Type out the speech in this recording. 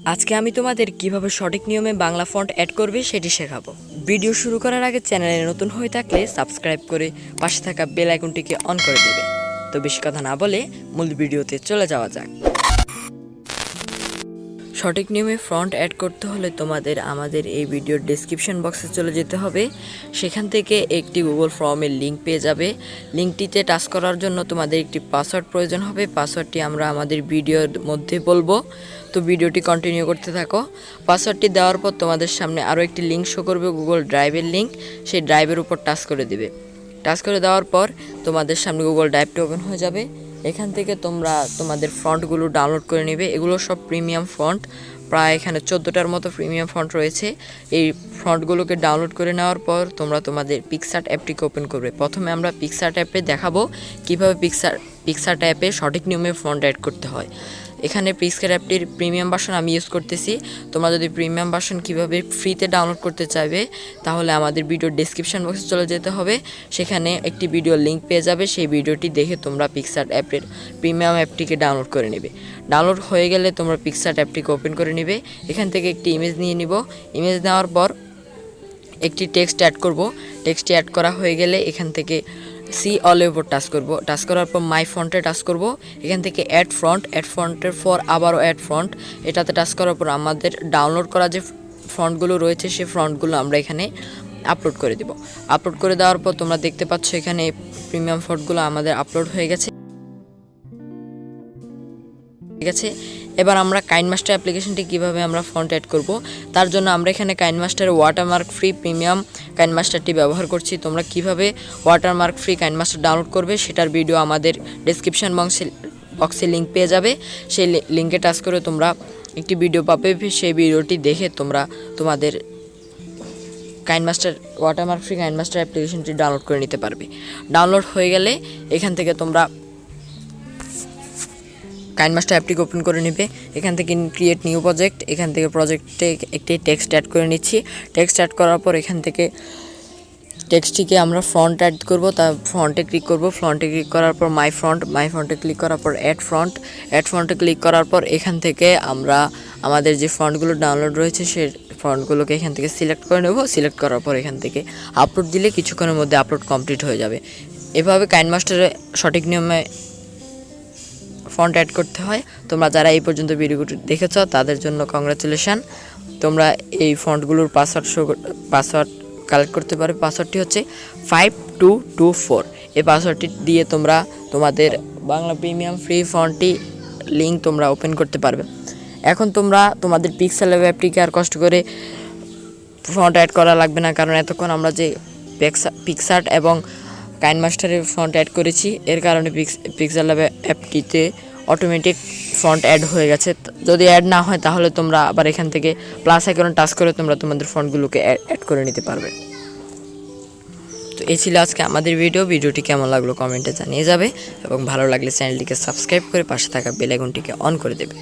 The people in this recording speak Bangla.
আজকে আমি তোমাদের কিভাবে সঠিক নিয়মে বাংলা ফন্ট অ্যাড করবে সেটি শেখাবো। ভিডিও শুরু করার আগে চ্যানেলে নতুন হয়ে থাকলে সাবস্ক্রাইব করে পাশে থাকা বেল আইকনটিকে অন করে দেবে। তো বেশি কথা না বলে মূল ভিডিওতে চলে যাওয়া যাক। সঠিক নিয়মে ফন্ট অ্যাড করতে হলে তোমাদের আমাদের এই ভিডিওর ডেসক্রিপশন বক্সে চলে যেতে হবে। সেখান থেকে একটি গুগল ফর্মের লিঙ্ক পেয়ে যাবে। লিঙ্কটিতে টাচ করার জন্য তোমাদের একটি পাসওয়ার্ড প্রয়োজন হবে। পাসওয়ার্ডটি আমরা আমাদের ভিডিওর মধ্যে বলবো, তো ভিডিওটি কন্টিনিউ করতে থাকো। পাসওয়ার্ডটি দেওয়ার পর তোমাদের সামনে আরও একটি লিঙ্ক শো করবে, গুগল ড্রাইভের লিঙ্ক। সেই ড্রাইভের উপর টাচ করে দিবে। টাচ করে দেওয়ার পর তোমাদের সামনে গুগল ড্রাইভটি ওপেন হয়ে যাবে। এখান থেকে তোমরা তোমাদের ফন্টগুলো ডাউনলোড করে নেবে। এগুলো সব প্রিমিয়াম ফন্ট, প্রায় এখানে 14টার মতো প্রিমিয়াম ফন্ট রয়েছে। এই ফন্টগুলোকে ডাউনলোড করে নেওয়ার পর তোমরা তোমাদের পিক্সার্ট অ্যাপটিকে ওপেন করবে। প্রথমে আমরা পিক্সার্ট অ্যাপে দেখাবো কীভাবে পিক্সার্ট অ্যাপে সঠিক নিয়মে ফন্ট অ্যাড করতে হয়। এখানে পিক্সার্ট অ্যাপটির প্রিমিয়াম ভার্সন আমি ইউজ করতেছি। তোমরা যদি প্রিমিয়াম ভার্সন কীভাবে ফ্রিতে ডাউনলোড করতে চাইবে তাহলে আমাদের ভিডিওর ডেসক্রিপশন বক্সে চলে যেতে হবে। সেখানে একটি ভিডিও লিঙ্ক পেয়ে যাবে। সেই ভিডিওটি দেখে তোমরা পিক্সার্ট অ্যাপের প্রিমিয়াম অ্যাপটিকে ডাউনলোড করে নেবে। ডাউনলোড হয়ে গেলে তোমরা পিক্সার্ট অ্যাপটিকে ওপেন করে নেবে। এখান থেকে একটি ইমেজ নিয়ে নিব। ইমেজ নেওয়ার পর একটি টেক্সট অ্যাড করব। টেক্সটটি অ্যাড করা হয়ে গেলে এখান থেকে সি অলের উপর টাচ করব। টাচ করার পর মাই ফন্টে টাচ করব। এখান থেকে অ্যাড ফন্টের পর আবারও অ্যাড ফন্ট, এটাতে টাচ করার পর আমাদের ডাউনলোড করা যে ফন্টগুলো রয়েছে সেই ফন্টগুলো আমরা এখানে আপলোড করে দিব। আপলোড করে দেওয়ার পর তোমরা দেখতে পাচ্ছ এখানে প্রিমিয়াম ফন্টগুলো আমাদের আপলোড হয়ে গেছে। ঠিক আছে, এবার আমরা কাইনমাস্টার অ্যাপ্লিকেশনটি কীভাবে আমরা ফন্ট অ্যাড করব তার জন্য আমরা এখানে কাইনমাস্টারের ওয়াটারমার্ক ফ্রি প্রিমিয়াম কাইনমাস্টারটি ব্যবহার করছি। তোমরা কিভাবে ওয়াটারমার্ক ফ্রি কাইনমাস্টার ডাউনলোড করবে সেটার ভিডিও আমাদের ডেসক্রিপশন বক্সে লিঙ্ক পেয়ে যাবে। সেই লিঙ্কে টাচ করে তোমরা একটি ভিডিও পাবে। সেই ভিডিওটি দেখে তোমরা তোমাদের ওয়াটারমার্ক ফ্রি কাইনমাস্টার অ্যাপ্লিকেশনটি ডাউনলোড করে নিতে পারবে। ডাউনলোড হয়ে গেলে এখান থেকে তোমরা কাইনমাস্টার অ্যাপটিকে ওপেন করে নেবে। এখান থেকে ক্রিয়েট নিউ প্রজেক্ট, এখান থেকে প্রজেক্টে একটি টেক্সট অ্যাড করে নিচ্ছি। টেক্সট অ্যাড করার পর এখান থেকে টেক্সটটিকে আমরা ফন্ট অ্যাড করব। তা ফন্টে ক্লিক করব। ফন্টে ক্লিক করার পর মাই ফন্টে ক্লিক করার পর অ্যাড ফন্টে ক্লিক করার পর এখান থেকে আমরা আমাদের যে ফন্টগুলো ডাউনলোড রয়েছে সেই ফন্টগুলোকে এখান থেকে সিলেক্ট করে নেব। সিলেক্ট করার পর এখান থেকে আপলোড দিলে কিছুক্ষণের মধ্যে আপলোড কমপ্লিট হয়ে যাবে। এভাবে কাইনমাস্টারে সঠিক নিয়মে ফন্ট অ্যাড করতে হয়। তোমরা যারা এই পর্যন্ত ভিডিওটি দেখেছ তাদের জন্য কংগ্রাচুলেশন। তোমরা এই ফন্টগুলোর পাসওয়ার্ড কালেক্ট করতে পারবে। পাসওয়ার্ডটি হচ্ছে 5224। এই পাসওয়ার্ডটি দিয়ে তোমরা তোমাদের বাংলা প্রিমিয়াম ফ্রি ফন্টটি লিঙ্ক তোমরা ওপেন করতে পারবে। এখন তোমরা তোমাদের পিক্সেল অ্যাপটিকে আর কষ্ট করে ফন্ট অ্যাড করা লাগবে না, কারণ এতক্ষণ আমরা যে পিক্সার্ট এবং কাইনমাস্টারের ফন্ট অ্যাড করেছি এর কারণে পিক্সেল অ্যাপটিতে অটোমেটিক ফন্ট অ্যাড হয়ে গেছে। যদি অ্যাড না হয় তাহলে তোমরা আবার এখান থেকে প্লাস আইকনে টাচ করে তোমরা তোমাদের ফন্টগুলোকে অ্যাড করে নিতে পারবে। তো এই ছিল আজকে আমাদের ভিডিওটি কেমন লাগলো কমেন্টে জানিয়ে যাবে এবং ভালো লাগলে চ্যানেলটিকে সাবস্ক্রাইব করে পাশে থাকা বেল আইকনটিকে অন করে দেবে।